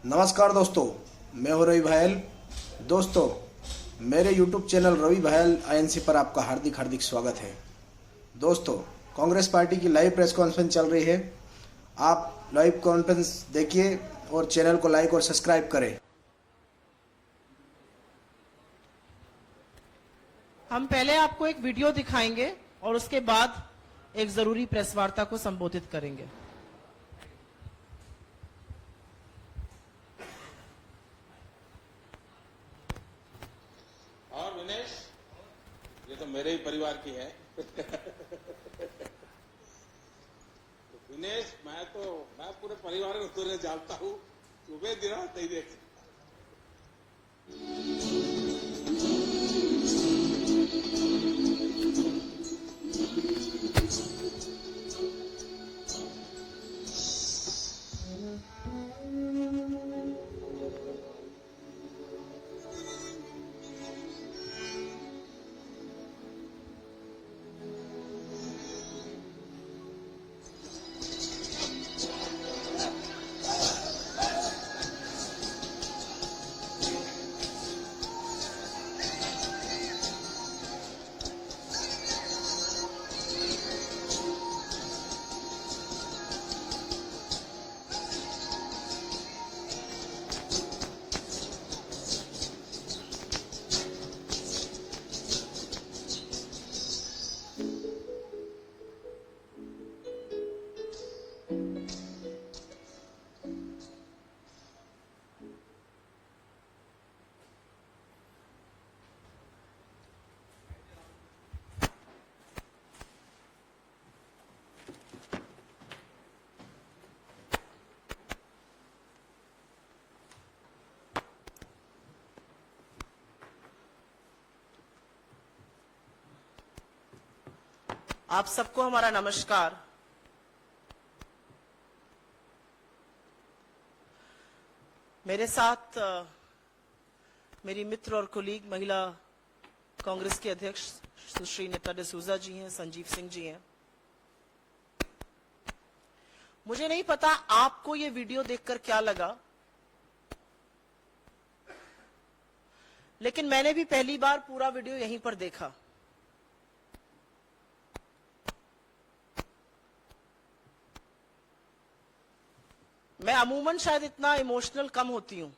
नमस्कार दोस्तों, मैं हूं रवि भायल। दोस्तों, मेरे YouTube चैनल रवि भायल INC पर आपका हार्दिक हार्दिक स्वागत है। दोस्तों, कांग्रेस पार्टी की लाइव प्रेस कॉन्फ्रेंस चल रही है। आप लाइव कॉन्फ्रेंस देखिए और चैनल को लाइक और सब्सक्राइब करें। हम पहले आपको एक वीडियो दिखाएंगे और उसके बाद एक जरूरी प्रेस वार्ता को संबोधित करेंगे। और विनेश, ये तो मेरे ही परिवार की है। विनेश, मैं पूरे परिवार को तुझे जानता हूँ, सुबह दिन रात नहीं देख सकता। आप सबको हमारा नमस्कार। मेरे साथ मेरी मित्र और कोलीग महिला कांग्रेस के अध्यक्ष सुश्री नीता डिसूजा जी हैं, संजीव सिंह जी हैं। मुझे नहीं पता आपको ये वीडियो देखकर क्या लगा, लेकिन मैंने भी पहली बार पूरा वीडियो यहीं पर देखा। मैं अमूमन शायद इतना इमोशनल कम होती हूं।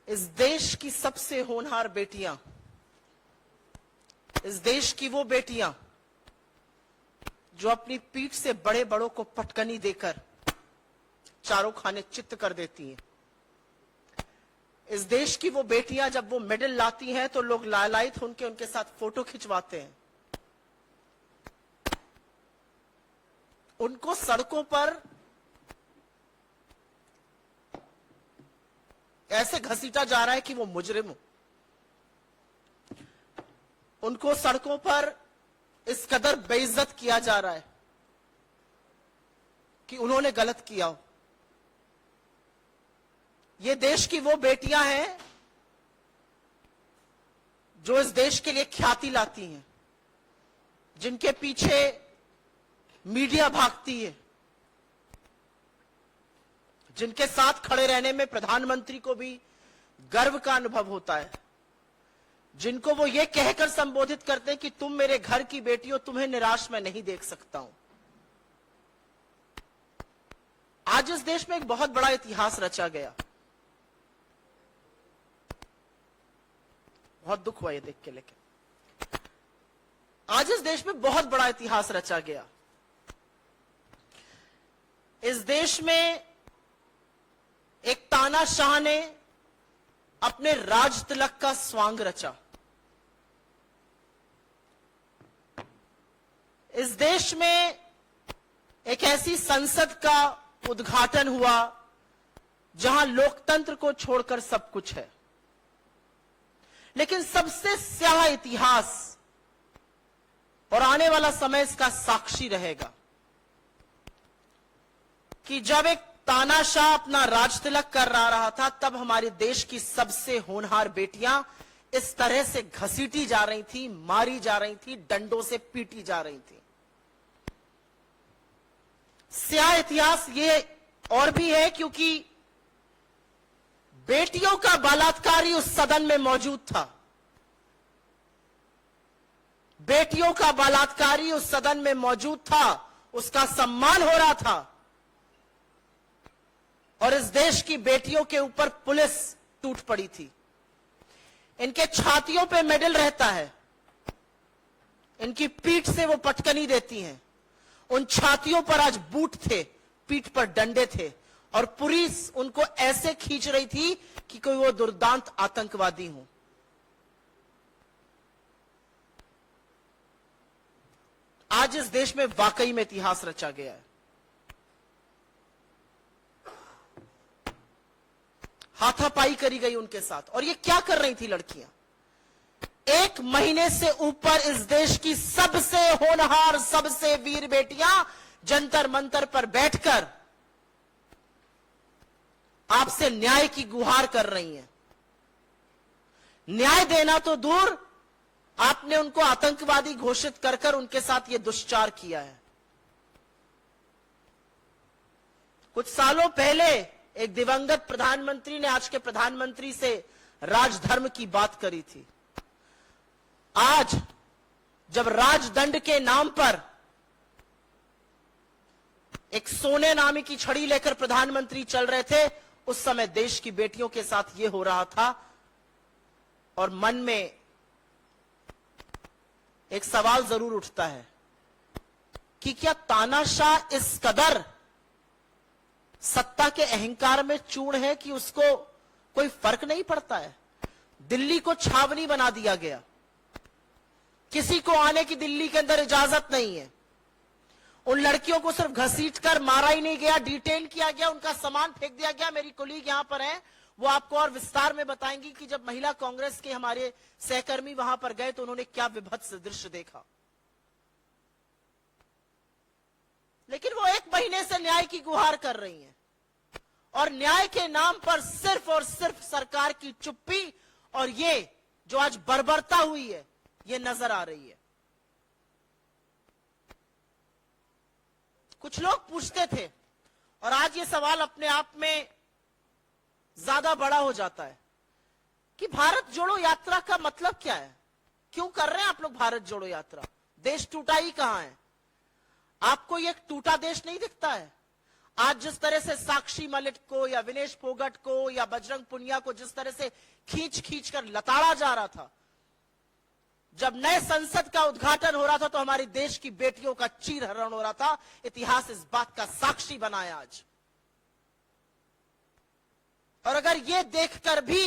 इस देश की सबसे होनहार बेटियां, इस देश की वो बेटियां जो अपनी पीठ से बड़े बड़ों को पटकनी देकर चारों खाने चित्त कर देती हैं। इस देश की वो बेटियां जब वो मेडल लाती हैं तो लोग लालायित होकर उनके साथ फोटो खिंचवाते हैं। उनको सड़कों पर ऐसे घसीटा जा रहा है कि वो मुजरिम हो। उनको सड़कों पर इस कदर बेइज्जत किया जा रहा है कि उन्होंने गलत किया हो। ये देश की वो बेटियां हैं जो इस देश के लिए ख्याति लाती हैं, जिनके पीछे मीडिया भागती है, जिनके साथ खड़े रहने में प्रधानमंत्री को भी गर्व का अनुभव होता है, जिनको वो ये कहकर संबोधित करते हैं कि तुम मेरे घर की बेटी हो, तुम्हें निराश मैं नहीं देख सकता हूं। आज इस देश में एक बहुत बड़ा इतिहास रचा गया। बहुत दुख हुआ ये देख के, लेकिन आज इस देश में बहुत बड़ा इतिहास रचा गया। इस देश में एक तानाशाह ने अपने राज तिलक का स्वांग रचा। इस देश में एक ऐसी संसद का उद्घाटन हुआ जहां लोकतंत्र को छोड़कर सब कुछ है। लेकिन सबसे स्याह इतिहास और आने वाला समय इसका साक्षी रहेगा कि जब एक तानाशाह अपना राज तिलक कर रहा था, तब हमारे देश की सबसे होनहार बेटियां इस तरह से घसीटी जा रही थी, मारी जा रही थी, डंडों से पीटी जा रही थी। स्याह इतिहास ये और भी है क्योंकि बेटियों का बलात्कारी उस सदन में मौजूद था। बेटियों का बलात्कारी उस सदन में मौजूद था, उसका सम्मान हो रहा था और इस देश की बेटियों के ऊपर पुलिस टूट पड़ी थी। इनके छातियों पे मेडल रहता है, इनकी पीठ से वो पटकनी देती हैं। उन छातियों पर आज बूट थे, पीठ पर डंडे थे और पुलिस उनको ऐसे खींच रही थी कि कोई वो दुर्दांत आतंकवादी हो। आज इस देश में वाकई में इतिहास रचा गया है। हाथापाई करी गई उनके साथ। और ये क्या कर रही थी लड़कियां? 1 महीने से ऊपर इस देश की सबसे होनहार, सबसे वीर बेटियां जंतर मंतर पर बैठकर आपसे न्याय की गुहार कर रही हैं। न्याय देना तो दूर, आपने उनको आतंकवादी घोषित कर कर उनके साथ यह दुष्चार किया है। कुछ सालों पहले एक दिवंगत प्रधानमंत्री ने आज के प्रधानमंत्री से राजधर्म की बात करी थी। आज जब राजदंड के नाम पर एक सोने नामी की छड़ी लेकर प्रधानमंत्री चल रहे थे, उस समय देश की बेटियों के साथ यह हो रहा था। और मन में एक सवाल जरूर उठता है कि क्या तानाशाह इस कदर सत्ता के अहंकार में चूर्ण है कि उसको कोई फर्क नहीं पड़ता है? दिल्ली को छावनी बना दिया गया, किसी को आने की दिल्ली के अंदर इजाजत नहीं है। उन लड़कियों को सिर्फ घसीटकर मारा ही नहीं गया, डिटेन किया गया, उनका सामान फेंक दिया गया। मेरी कोलीग यहां पर है, वो आपको और विस्तार में बताएंगी कि जब महिला कांग्रेस के हमारे सहकर्मी वहां पर गए तो उन्होंने क्या विभत्स दृश्य देखा। लेकिन वो 1 महीने से न्याय की गुहार कर रही हैं और न्याय के नाम पर सिर्फ और सिर्फ सरकार की चुप्पी और ये जो आज बर्बरता हुई है ये नजर आ रही है। कुछ लोग पूछते थे और आज ये सवाल अपने आप में ज्यादा बड़ा हो जाता है कि भारत जोड़ो यात्रा का मतलब क्या है? क्यों कर रहे हैं आप लोग भारत जोड़ो यात्रा? देश टूटा ही कहां है? आपको ये टूटा देश नहीं दिखता है? आज जिस तरह से साक्षी मलिक को या विनेश फोगट को या बजरंग पुनिया को जिस तरह से खींच खींच कर लताड़ा जा रहा था, जब नए संसद का उद्घाटन हो रहा था तो हमारे देश की बेटियों का चीरहरण हो रहा था। इतिहास इस बात का साक्षी बना है आज। और अगर यह देखकर भी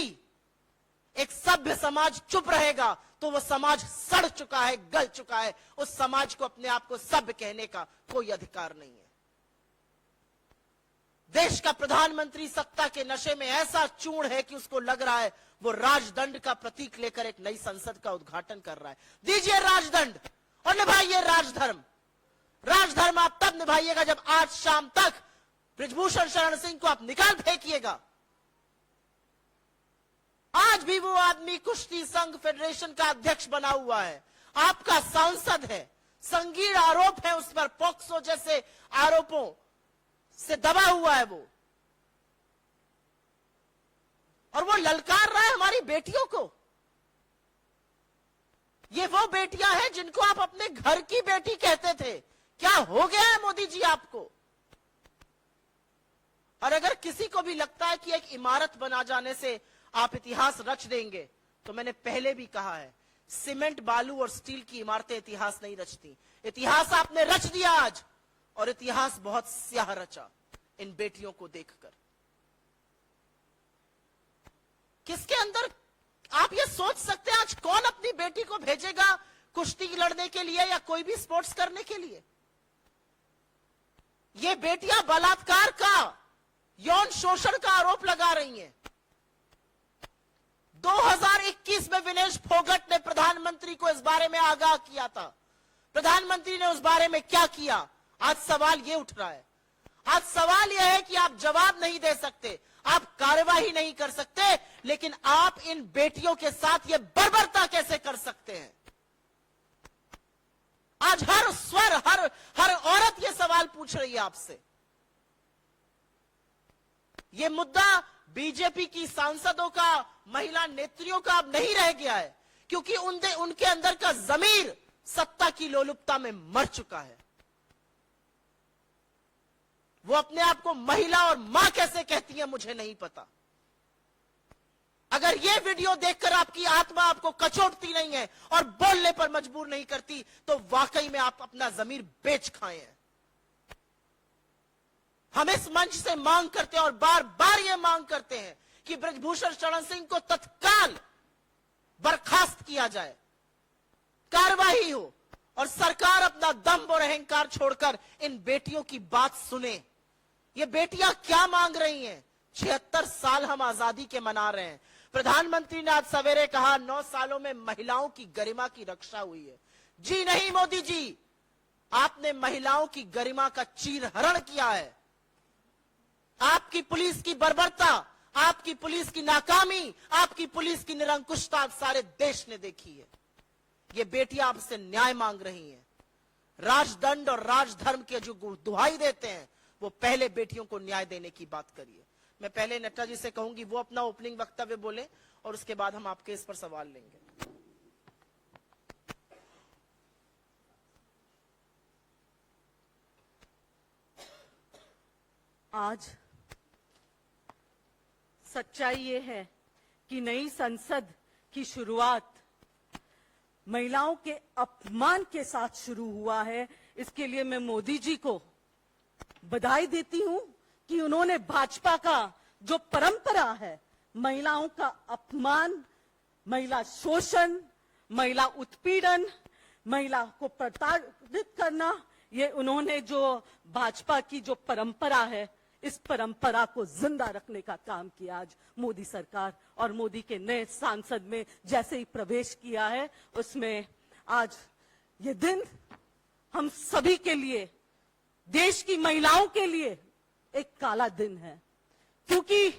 एक सभ्य समाज चुप रहेगा तो वह समाज सड़ चुका है, गल चुका है। उस समाज को अपने आप को सभ्य कहने का कोई अधिकार नहीं है। देश का प्रधानमंत्री सत्ता के नशे में ऐसा चूर्ण है कि उसको लग रहा है वो राजदंड का प्रतीक लेकर एक नई संसद का उद्घाटन कर रहा है। दीजिए राजदंड और निभाइए राजधर्म। राजधर्म आप तब निभाइएगा जब आज शाम तक बृजभूषण शरण सिंह को आप निकाल फेंकिएगा। आज भी वो आदमी कुश्ती संघ फेडरेशन का अध्यक्ष बना हुआ है, आपका सांसद है, संगीन आरोप है उस पर, पॉक्सो जैसे आरोपों से दबा हुआ है वो, और वो ललकार रहा है हमारी बेटियों को। ये वो बेटियां हैं जिनको आप अपने घर की बेटी कहते थे। क्या हो गया है मोदी जी आपको? और अगर किसी को भी लगता है कि एक इमारत बना जाने से आप इतिहास रच देंगे, तो मैंने पहले भी कहा है, सीमेंट, बालू और स्टील की इमारतें इतिहास नहीं रचती। इतिहास आपने रच दिया आज, और इतिहास बहुत स्याह रचा इन बेटियों को देखकर। किसके अंदर आप ये सोच सकते हैं आज कौन अपनी बेटी को भेजेगा कुश्ती लड़ने के लिए या कोई भी स्पोर्ट्स करने के लिए? ये बेटियां बलात्कार का, यौन शोषण का आरोप लगा रही हैं। 2021 में विनेश फोगट ने प्रधानमंत्री को इस बारे में आगाह किया था। प्रधानमंत्री ने उस बारे में क्या किया? आज सवाल यह उठ रहा है। आज सवाल यह है कि आप जवाब नहीं दे सकते, आप कार्यवाही नहीं कर सकते, लेकिन आप इन बेटियों के साथ ये बर्बरता कैसे कर सकते हैं? आज हर स्वर, हर औरत ये सवाल पूछ रही है आपसे। ये मुद्दा बीजेपी की सांसदों का, महिला नेत्रियों का अब नहीं रह गया है, क्योंकि उनके अंदर का जमीर सत्ता की लोलुपता में मर चुका है। वो अपने आप को महिला और मां कैसे कहती है मुझे नहीं पता। अगर ये वीडियो देखकर आपकी आत्मा आपको कचोटती नहीं है और बोलने पर मजबूर नहीं करती, तो वाकई में आप अपना जमीर बेच खाए हैं। हम इस मंच से मांग करते हैं और बार बार ये मांग करते हैं कि ब्रजभूषण शरण सिंह को तत्काल बर्खास्त किया जाए, कार्रवाई हो और सरकार अपना दम्भ और अहंकार छोड़कर इन बेटियों की बात सुने। ये बेटियां क्या मांग रही हैं? 76 साल हम आजादी के मना रहे हैं। प्रधानमंत्री ने आज सवेरे कहा 9 सालों में महिलाओं की गरिमा की रक्षा हुई है। जी नहीं मोदी जी, आपने महिलाओं की गरिमा का चीरहरण किया है। आपकी पुलिस की बर्बरता, आपकी पुलिस की नाकामी, आपकी पुलिस की निरंकुशता सारे देश ने देखी है। ये बेटियां आपसे न्याय मांग रही हैं। राजदंड और राजधर्म के जो दुहाई देते हैं, वो पहले बेटियों को न्याय देने की बात करिए। मैं पहले नड्डा जी से कहूंगी वो अपना ओपनिंग वक्तव्य बोले और उसके बाद हम आपके इस पर सवाल लेंगे। आज सच्चाई ये है कि नई संसद की शुरुआत महिलाओं के अपमान के साथ शुरू हुआ है। इसके लिए मैं मोदी जी को बधाई देती हूं कि उन्होंने भाजपा का जो परंपरा है, महिलाओं का अपमान, महिला शोषण, महिला उत्पीड़न, महिला को प्रताड़ित करना, ये उन्होंने जो भाजपा की जो परंपरा है, इस परंपरा को जिंदा रखने का काम किया आज मोदी सरकार। और मोदी के नए सांसद में जैसे ही प्रवेश किया है, उसमें आज ये दिन हम सभी के लिए, देश की महिलाओं के लिए एक काला दिन है। क्योंकि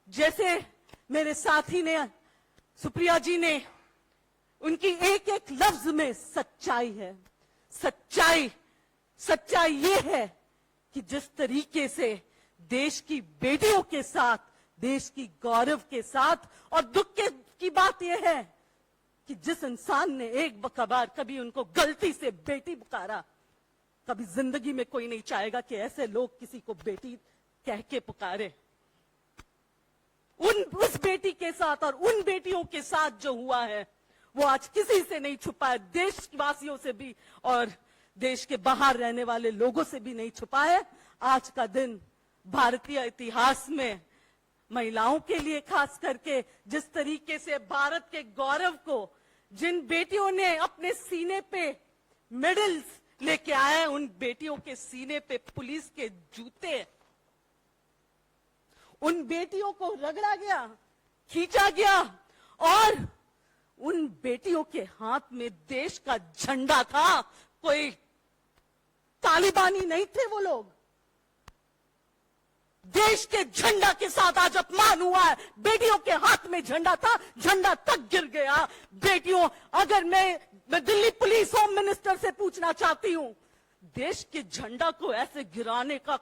जैसे मेरे साथी ने, सुप्रिया जी ने, उनकी एक एक लफ्ज में सच्चाई है। सच्चाई ये है कि जिस तरीके से देश की बेटियों के साथ, देश की गौरव के साथ, और दुख की बात यह है कि जिस इंसान ने एक बार कभी उनको गलती से बेटी पुकारा, कभी जिंदगी में कोई नहीं चाहेगा कि ऐसे लोग किसी को बेटी कह के पुकारे। उस बेटी के साथ और उन बेटियों के साथ जो हुआ है, वो आज किसी से नहीं छुपा है, देशवासियों से भी और देश के बाहर रहने वाले लोगों से भी नहीं छुपा है। आज का दिन भारतीय इतिहास में महिलाओं के लिए खास करके, जिस तरीके से भारत के गौरव को जिन बेटियों ने अपने सीने पे मेडल्स लेके आए, उन बेटियों के सीने पे पुलिस के जूते, उन बेटियों को रगड़ा गया, खींचा गया, और उन बेटियों के हाथ में देश का झंडा था। कोई तालिबानी नहीं थे वो लोग। देश के झंडा के साथ आज अपमान हुआ है। बेटियों के हाथ में झंडा था, झंडा तक गिर गया। बेटियों, अगर मैं दिल्ली पुलिस होम मिनिस्टर से पूछना चाहती हूं, देश के झंडा को ऐसे गिराने का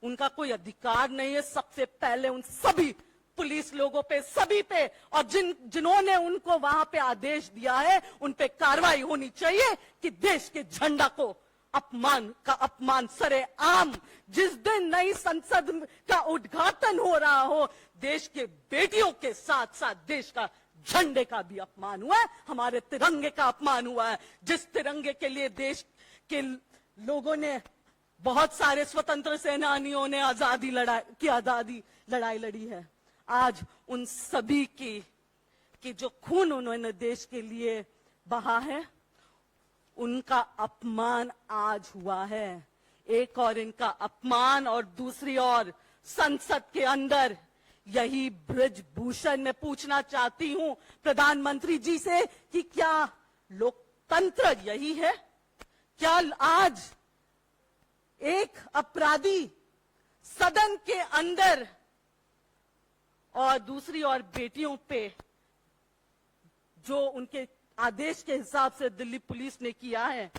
उनका कोई अधिकार नहीं है। सबसे पहले उन सभी पुलिस लोगों पे, सभी पे, और जिन्होंने उनको वहां पे आदेश दिया है, उन पे कार्रवाई होनी चाहिए कि देश के झंडा को अपमान सरेआम, जिस दिन नई संसद का उद्घाटन हो रहा हो, देश के बेटियों के साथ साथ देश का झंडे का भी अपमान हुआ है, हमारे तिरंगे का अपमान हुआ है। जिस तिरंगे के लिए देश के लोगों ने, बहुत सारे स्वतंत्र सेनानियों ने आजादी लड़ाई लड़ी है, आज उन सभी की जो खून उन्होंने देश के लिए बहा है, उनका अपमान आज हुआ है। एक और इनका अपमान, और दूसरी ओर संसद के अंदर यही ब्रजभूषण। मैं पूछना चाहती हूं प्रधानमंत्री जी से कि क्या लोकतंत्र यही है? क्या आज एक अपराधी सदन के अंदर और दूसरी ओर बेटियों पे जो उनके आदेश के हिसाब से दिल्ली पुलिस ने किया है।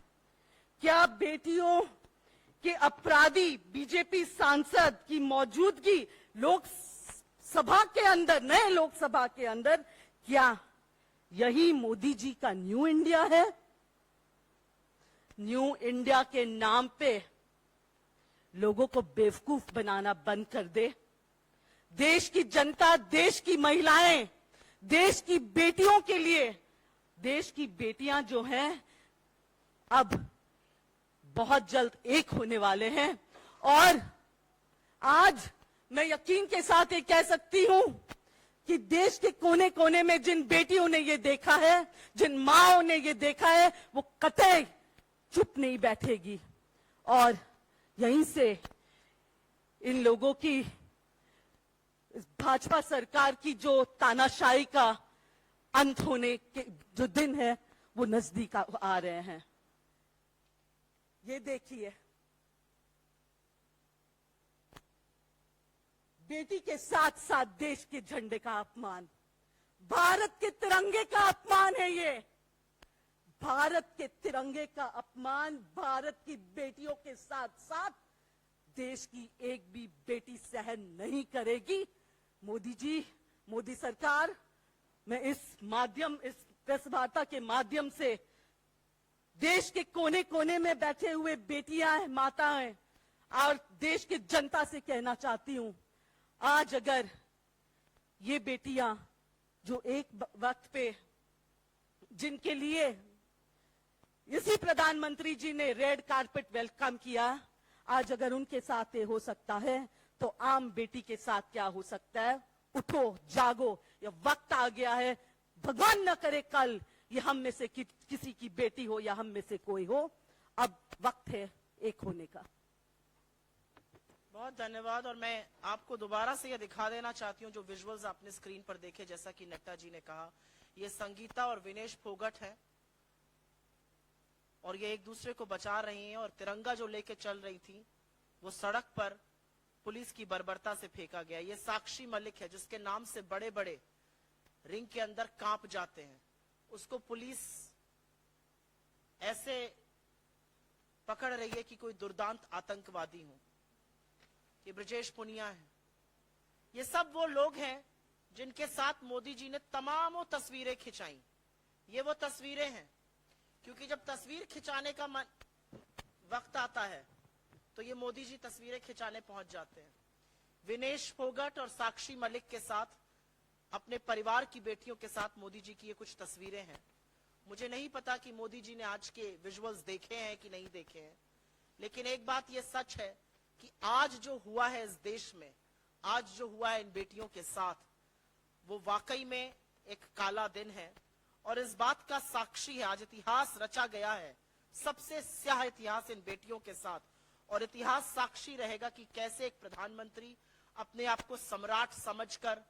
क्या बेटियों के अपराधी बीजेपी सांसद की मौजूदगी लोकसभा के अंदर, नए लोकसभा के अंदर, क्या यही मोदी जी का न्यू इंडिया है? न्यू इंडिया के नाम पे लोगों को बेवकूफ बनाना बंद कर दे। देश की जनता, देश की महिलाएं, देश की बेटियों के लिए, देश की बेटियां जो हैं अब बहुत जल्द एक होने वाले हैं। और आज मैं यकीन के साथ ये कह सकती हूं कि देश के कोने कोने में जिन बेटियों ने ये देखा है, जिन माओं ने ये देखा है, वो कतई चुप नहीं बैठेगी। और यहीं से इन लोगों की, इस भाजपा सरकार की जो तानाशाही का अंत होने के जो दिन है वो नजदीक आ रहे हैं। ये देखिए, बेटी के साथ साथ देश के झंडे का अपमान, भारत के तिरंगे का अपमान है ये। भारत के तिरंगे का अपमान भारत की बेटियों के साथ साथ देश की एक भी बेटी सहन नहीं करेगी। मोदी जी, मोदी सरकार, मैं इस प्रेस वार्ता के माध्यम से देश के कोने कोने में बैठे हुए बेटियां, माताएं और देश की जनता से कहना चाहती हूं, आज अगर ये बेटियां जो एक वक्त पे, जिनके लिए इसी प्रधानमंत्री जी ने रेड कारपेट वेलकम किया, आज अगर उनके साथ ये हो सकता है तो आम बेटी के साथ क्या हो सकता है? उठो, जागो, ये वक्त आ गया है। भगवान न करे कल ये हम में से किसी की बेटी हो या हम में से कोई हो, अब वक्त है एक होने का। बहुत धन्यवाद। और मैं आपको दोबारा से यह दिखा देना चाहती हूँ, जो विजुअल्स आपने स्क्रीन पर देखे, जैसा कि नड्डा जी ने कहा, ये संगीता और विनेश फोगट है और ये एक दूसरे को बचा रही हैं। और तिरंगा जो लेके चल रही थी वो सड़क पर पुलिस की बर्बरता से फेंका गया। ये साक्षी मलिक है, जिसके नाम से बड़े बड़े रिंग के अंदर कांप जाते हैं। उसको पुलिस ऐसे पकड़ रही है कि कोई दुर्दांत आतंकवादी हो। ये ब्रजेश पुनिया है। ये सब वो लोग हैं जिनके साथ मोदी जी ने तमामों तस्वीरें खिंचाई। ये वो तस्वीरें हैं, क्योंकि जब तस्वीर खिंचाने का वक्त आता है तो ये मोदी जी तस्वीरें खिंचाने पहुंच जाते हैं। विनेश फोगट और साक्षी मलिक के साथ, अपने परिवार की बेटियों के साथ मोदी जी की ये कुछ तस्वीरें हैं। मुझे नहीं पता कि मोदी जी ने आज के विजुअल्स देखे हैं कि नहीं देखे हैं, लेकिन एक बात ये सच है कि आज जो हुआ है इस देश में, आज जो हुआ है इन बेटियों के साथ, वो वाकई में एक काला दिन है। और इस बात का साक्षी है, आज इतिहास रचा गया है, सबसे स्याह इतिहास इन बेटियों के साथ। और इतिहास साक्षी रहेगा कि कैसे एक प्रधानमंत्री अपने आप को सम्राट समझकर,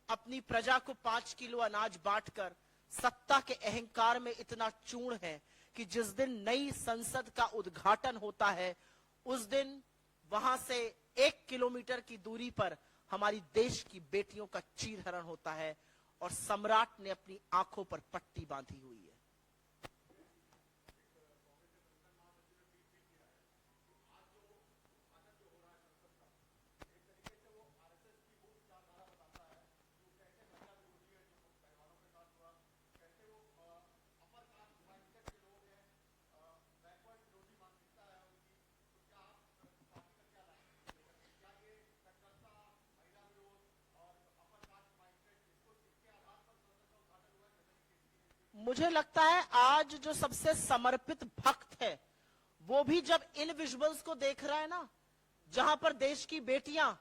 अपनी प्रजा को 5 किलो अनाज बांटकर सत्ता के अहंकार में इतना चूर्ण है कि जिस दिन नई संसद का उद्घाटन होता है, उस दिन वहां से 1 किलोमीटर की दूरी पर हमारी देश की बेटियों का चीरहरण होता है और सम्राट ने अपनी आंखों पर पट्टी बांधी हुई है। मुझे लगता है आज जो सबसे समर्पित भक्त है वो भी जब इन विजुअल्स को देख रहा है ना, जहां पर देश की बेटियां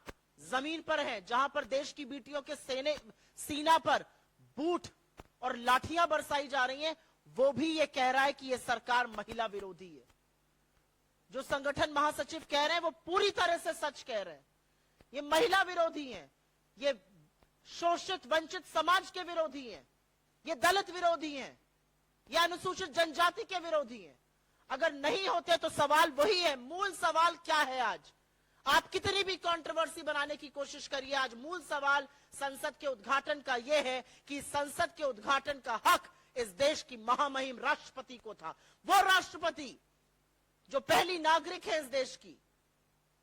जमीन पर हैं, जहां पर देश की बेटियों के सीना पर बूट और लाठियां बरसाई जा रही हैं, वो भी ये कह रहा है कि ये सरकार महिला विरोधी है। जो संगठन महासचिव कह रहे हैं वो पूरी तरह से सच कह रहे हैं। ये महिला विरोधी हैं, ये शोषित वंचित समाज के विरोधी हैं, ये दलित विरोधी हैं, ये अनुसूचित जनजाति के विरोधी हैं। अगर नहीं होते तो सवाल वही है, मूल सवाल क्या है? आज आप कितनी भी कंट्रोवर्सी बनाने की कोशिश करिए, आज मूल सवाल संसद के उद्घाटन का यह है कि संसद के उद्घाटन का हक इस देश की महामहिम राष्ट्रपति को था। वो राष्ट्रपति जो पहली नागरिक है इस देश की,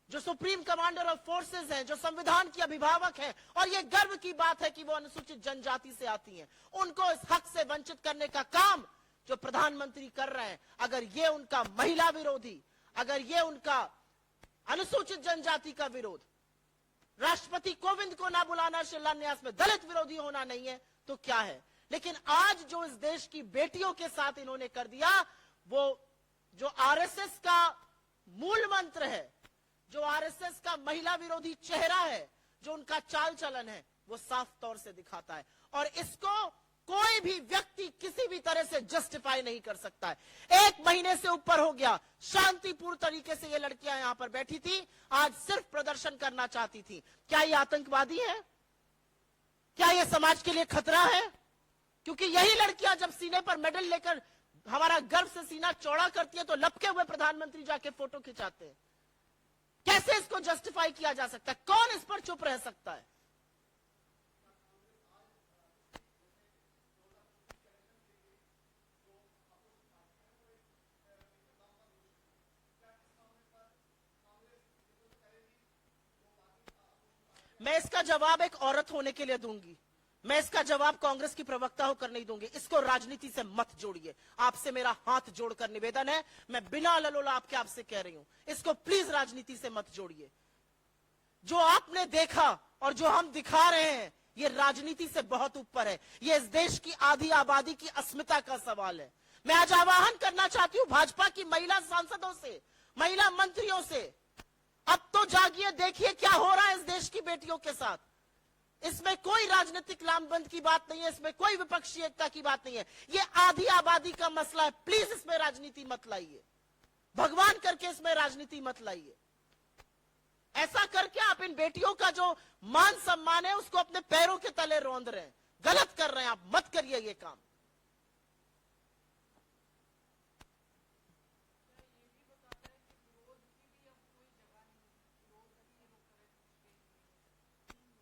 जो सुप्रीम कमांडर ऑफ फोर्सेस हैं, जो संविधान की अभिभावक हैं, और ये गर्व की बात है कि वो अनुसूचित जनजाति से आती हैं। उनको इस हक से वंचित करने का काम जो प्रधानमंत्री कर रहे हैं, अगर ये उनका महिला विरोधी, अगर ये उनका अनुसूचित जनजाति का विरोध, राष्ट्रपति कोविंद को ना बुलाना शिलान्यास में दलित विरोधी होना नहीं है तो क्या है? लेकिन आज जो इस देश की बेटियों के साथ इन्होंने कर दिया, वो जो आरएसएस का मूल मंत्र है, जो आरएसएस का महिला विरोधी चेहरा है, जो उनका चाल चलन है, वो साफ तौर से दिखाता है। और इसको कोई भी व्यक्ति किसी भी तरह से जस्टिफाई नहीं कर सकता है। 1 महीने से ऊपर हो गया, शांतिपूर्ण तरीके से ये लड़कियां यहां पर बैठी थी, आज सिर्फ प्रदर्शन करना चाहती थी। क्या ये आतंकवादी है? क्या ये समाज के लिए खतरा है? क्योंकि यही लड़कियां जब सीने पर मेडल लेकर हमारा गर्व से सीना चौड़ा करती है तो लपके हुए प्रधानमंत्री जाके फोटो खिंचाते हैं। कैसे इसको जस्टिफाई किया जा सकता है? कौन इस पर चुप रह सकता है? मैं इसका जवाब एक औरत होने के लिए दूंगी। मैं इसका जवाब कांग्रेस की प्रवक्ता होकर नहीं दूंगी। इसको राजनीति से मत जोड़िए। आपसे मेरा हाथ जोड़कर निवेदन है, मैं बिना ललोलाप के आपसे कह रही हूं, इसको प्लीज राजनीति से मत जोड़िए। जो आपने देखा और जो हम दिखा रहे हैं, ये राजनीति से बहुत ऊपर है। ये इस देश की आधी आबादी की अस्मिता का सवाल है। मैं आज आह्वान करना चाहती हूं भाजपा की महिला सांसदों से, महिला मंत्रियों से, अब तो जागिए, देखिए क्या हो रहा है इस देश की बेटियों के साथ। इसमें कोई राजनीतिक लामबंद की बात नहीं है, इसमें कोई विपक्षी एकता की बात नहीं है। ये आधी आबादी का मसला है। प्लीज इसमें राजनीति मत लाइए, भगवान करके इसमें राजनीति मत लाइए। ऐसा करके आप इन बेटियों का जो मान सम्मान है उसको अपने पैरों के तले रौंद रहे हैं। गलत कर रहे हैं आप, मत करिए ये काम।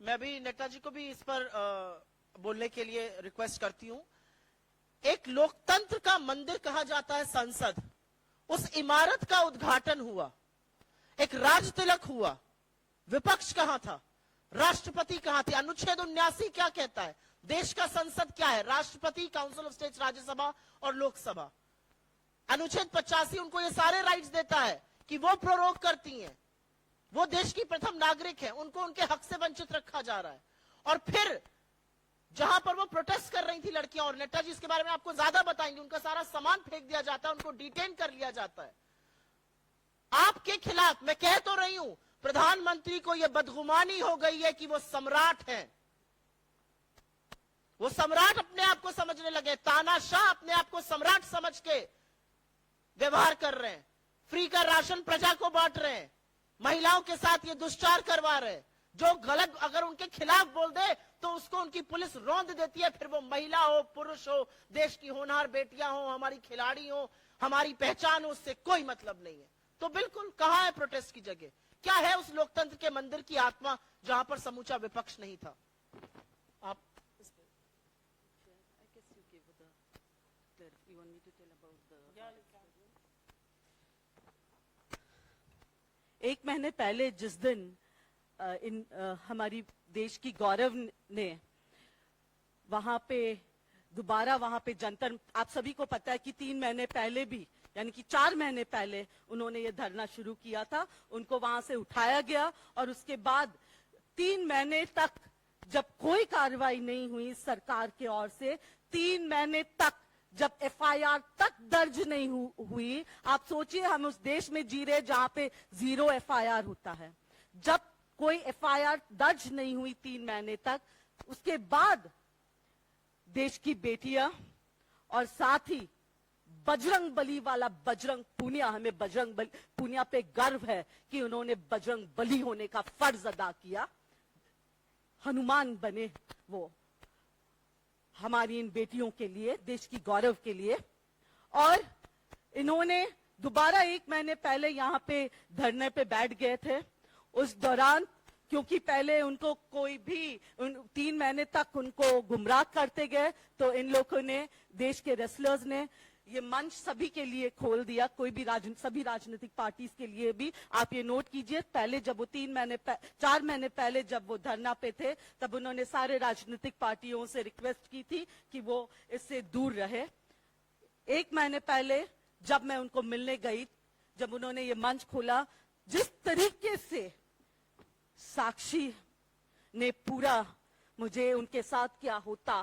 मैं भी नेताजी को भी इस पर बोलने के लिए रिक्वेस्ट करती हूं। एक लोकतंत्र का मंदिर कहा जाता है संसद, उस इमारत का उद्घाटन हुआ, एक राज तिलक हुआ, विपक्ष कहां था? राष्ट्रपति कहां थे? अनुच्छेद 79 क्या कहता है? देश का संसद क्या है? राष्ट्रपति, काउंसिल ऑफ स्टेट्स, राज्यसभा और लोकसभा। अनुच्छेद 85 उनको ये सारे राइट्स देता है कि वो प्रोरोग करती हैं, वो देश की प्रथम नागरिक है, उनको उनके हक से वंचित रखा जा रहा है। और फिर जहां पर वो प्रोटेस्ट कर रही थी लड़कियां, और नेताजी इसके बारे में आपको ज्यादा बताएंगे, उनका सारा सामान फेंक दिया जाता है, उनको डिटेन कर लिया जाता है। आपके खिलाफ मैं कह तो रही हूं, प्रधानमंत्री को यह बदगुमानी हो गई है कि वो सम्राट हैं। वो सम्राट अपने आप को समझने लगे, तानाशाह अपने आप को सम्राट समझ के व्यवहार कर रहे हैं। फ्री का राशन प्रजा को बांट रहे हैं, महिलाओं के साथ ये दुष्चार करवा रहे हैं। जो गलत अगर उनके खिलाफ बोल दे तो उसको उनकी पुलिस रौंद देती है, फिर वो महिला हो, पुरुष हो, देश की होनहार बेटियां हो, हमारी खिलाड़ी हो, हमारी पहचान हो, उससे कोई मतलब नहीं है। तो बिल्कुल कहां है प्रोटेस्ट की जगह? क्या है उस लोकतंत्र के मंदिर की आत्मा जहां पर समूचा विपक्ष नहीं था? आप एक महीने पहले जिस दिन हमारी देश की गौरव ने वहां पे दोबारा वहां पे जंतर, आप सभी को पता है कि 3 महीने पहले भी, यानी कि 4 महीने पहले उन्होंने ये धरना शुरू किया था, उनको वहां से उठाया गया और उसके बाद 3 महीने तक जब कोई कार्रवाई नहीं हुई सरकार की ओर से, 3 महीने तक जब एफआईआर तक दर्ज नहीं हुई। आप सोचिए, हम उस देश में जी रहे जहां पे 0 एफआईआर होता है। जब कोई एफआईआर दर्ज नहीं हुई 3 महीने तक, उसके बाद देश की बेटियां और साथ ही बजरंग बली वाला बजरंग पूनिया, हमें बजरंग बली पूनिया पे गर्व है कि उन्होंने बजरंग बली होने का फर्ज अदा किया, हनुमान बने वो हमारी इन बेटियों के लिए, देश की गौरव के लिए। और इन्होंने दोबारा 1 महीने पहले यहाँ पे धरने पे बैठ गए थे। उस दौरान क्योंकि पहले उनको कोई भी 3 महीने तक उनको गुमराह करते गए, तो इन लोगों ने, देश के रेसलर्स ने ये मंच सभी के लिए खोल दिया, कोई भी सभी राजनीतिक पार्टीज के लिए भी। आप ये नोट कीजिए, पहले जब वो 4 महीने पहले जब वो धरना पे थे, तब उन्होंने सारे राजनीतिक पार्टियों से रिक्वेस्ट की थी कि वो इससे दूर रहे। 1 महीने पहले जब मैं उनको मिलने गई, जब उन्होंने ये मंच खोला, जिस तरीके से साक्षी ने पूरा मुझे उनके साथ क्या होता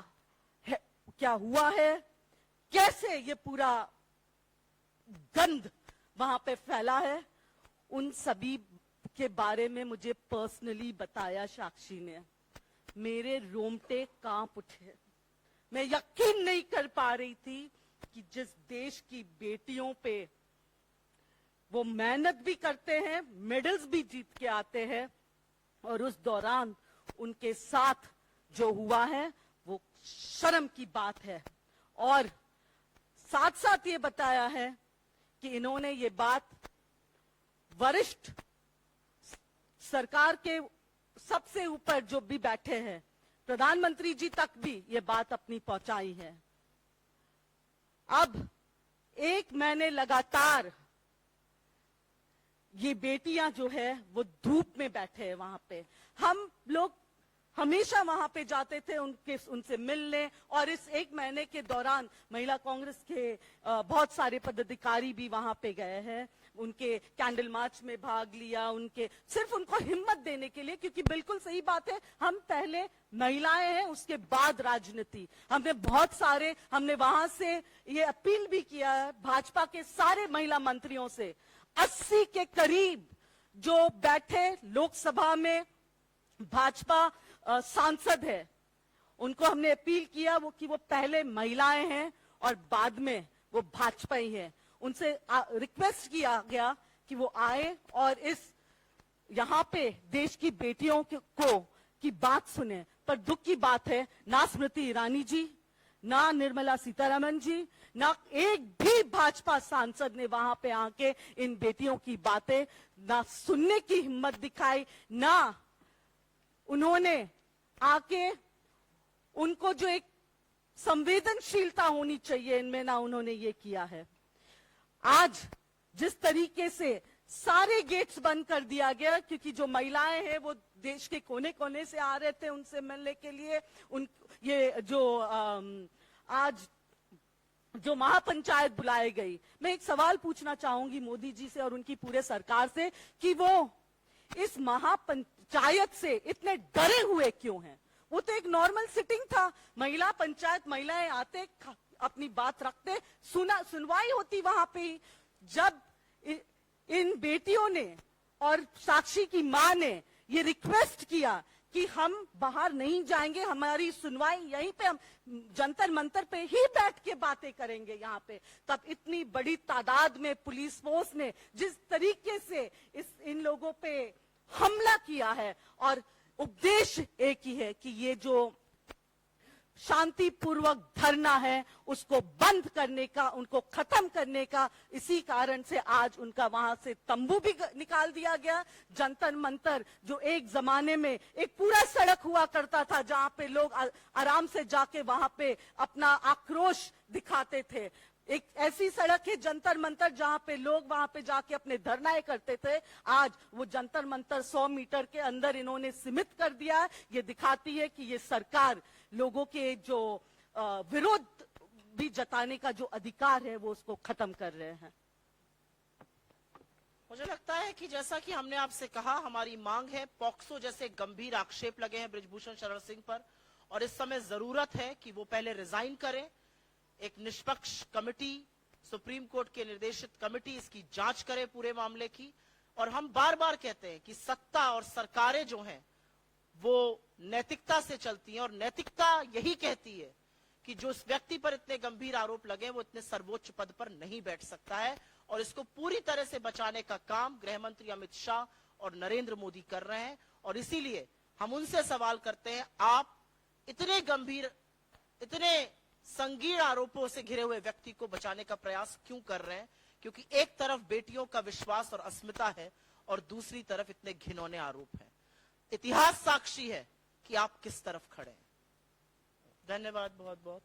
है, क्या हुआ है, कैसे ये पूरा गंद वहां पे फैला है, उन सभी के बारे में मुझे पर्सनली बताया साक्षी ने। मेरे रोंगटे कांप उठे। मैं यकीन नहीं कर पा रही थी कि जिस देश की बेटियों पे वो मेहनत भी करते हैं, मेडल्स भी जीत के आते हैं, और उस दौरान उनके साथ जो हुआ है वो शर्म की बात है। और साथ साथ ये बताया है कि इन्होंने ये बात वरिष्ठ सरकार के सबसे ऊपर जो भी बैठे हैं, प्रधानमंत्री जी तक भी ये बात अपनी पहुंचाई है। अब 1 महीने लगातार ये बेटियां जो है वो धूप में बैठे हैं वहां पे। हम लोग हमेशा वहां पे जाते थे उनसे मिलने, और इस 1 महीने के दौरान महिला कांग्रेस के बहुत सारे पदाधिकारी भी वहां पे गए हैं, उनके कैंडल मार्च में भाग लिया, सिर्फ उनको हिम्मत देने के लिए, क्योंकि बिल्कुल सही बात है, हम पहले महिलाएं हैं, उसके बाद राजनीति। हमने वहां से ये अपील भी किया है भाजपा के सारे महिला मंत्रियों से, 80 के करीब जो बैठे लोकसभा में भाजपा सांसद है, उनको हमने अपील किया कि वो पहले महिलाएं हैं और बाद में वो भाजपा ही है। उनसे रिक्वेस्ट किया गया कि वो आए और यहाँ पे देश की बेटियों की बात सुने। पर दुख की बात है, ना स्मृति ईरानी जी, ना निर्मला सीतारमण जी, ना एक भी भाजपा सांसद ने वहां पे आके इन बेटियों की बातें ना सुनने की हिम्मत दिखाई, ना उन्होंने आके उनको जो एक संवेदनशीलता होनी चाहिए इनमें, ना उन्होंने ये किया है। आज जिस तरीके से सारे गेट्स बंद कर दिया गया, क्योंकि जो महिलाएं हैं वो देश के कोने कोने से आ रहे थे उनसे मिलने के लिए, ये जो आज जो महापंचायत बुलाई गई, मैं एक सवाल पूछना चाहूंगी मोदी जी से और उनकी पूरे सरकार से कि वो इस महापंचायत से इतने डरे हुए क्यों हैं? वो तो एक नॉर्मल सिटिंग था, महिला पंचायत, महिलाएं आते, अपनी बात रखते, सुनवाई होती वहां पे ही। जब इन बेटियों ने और साक्षी की मां ने ये रिक्वेस्ट किया कि हम बाहर नहीं जाएंगे, हमारी सुनवाई यहीं पे, हम जंतर मंतर पे ही बैठ के बातें करेंगे यहाँ पे, तब इतनी बड़ी तादाद में पुलिस फोर्स ने जिस तरीके से इन लोगों पे हमला किया है, और उद्देश्य एक ही है कि ये जो शांतिपूर्वक धरना है उसको बंद करने का, उनको खत्म करने का। इसी कारण से आज उनका वहां से तंबू भी निकाल दिया गया। जंतर मंतर जो एक जमाने में एक पूरा सड़क हुआ करता था जहां पे लोग आराम से जाके वहां पे अपना आक्रोश दिखाते थे, एक ऐसी सड़क है जंतर मंतर जहां पे लोग वहां पे जाके अपने धरनाएं करते थे। आज वो जंतर मंतर 100 मीटर के अंदर इन्होंने सीमित कर दिया। ये दिखाती है कि ये सरकार लोगों के जो विरोध भी जताने का जो अधिकार है वो उसको खत्म कर रहे हैं। मुझे लगता है कि जैसा कि हमने आपसे कहा, हमारी मांग है, पॉक्सो जैसे गंभीर आक्षेप लगे हैं बृजभूषण शरण सिंह पर, और इस समय जरूरत है कि वो पहले रिजाइन करें। एक निष्पक्ष कमेटी, सुप्रीम कोर्ट के निर्देशित कमेटी इसकी जांच करे पूरे मामले की। और हम बार बार कहते हैं कि सत्ता और सरकारें जो हैं वो नैतिकता से चलती हैं, और नैतिकता यही कहती है कि जो इस व्यक्ति पर इतने गंभीर आरोप लगे वो इतने सर्वोच्च पद पर नहीं बैठ सकता है। और इसको पूरी तरह से बचाने का काम गृह मंत्री अमित शाह और नरेंद्र मोदी कर रहे हैं। और इसीलिए हम उनसे सवाल करते हैं, आप इतने गंभीर, इतने संगीन आरोपों से घिरे हुए व्यक्ति को बचाने का प्रयास क्यों कर रहे हैं? क्योंकि एक तरफ बेटियों का विश्वास और अस्मिता है और दूसरी तरफ इतने घिनौने आरोप हैं। इतिहास साक्षी है कि आप किस तरफ खड़े हैं। धन्यवाद बहुत बहुत।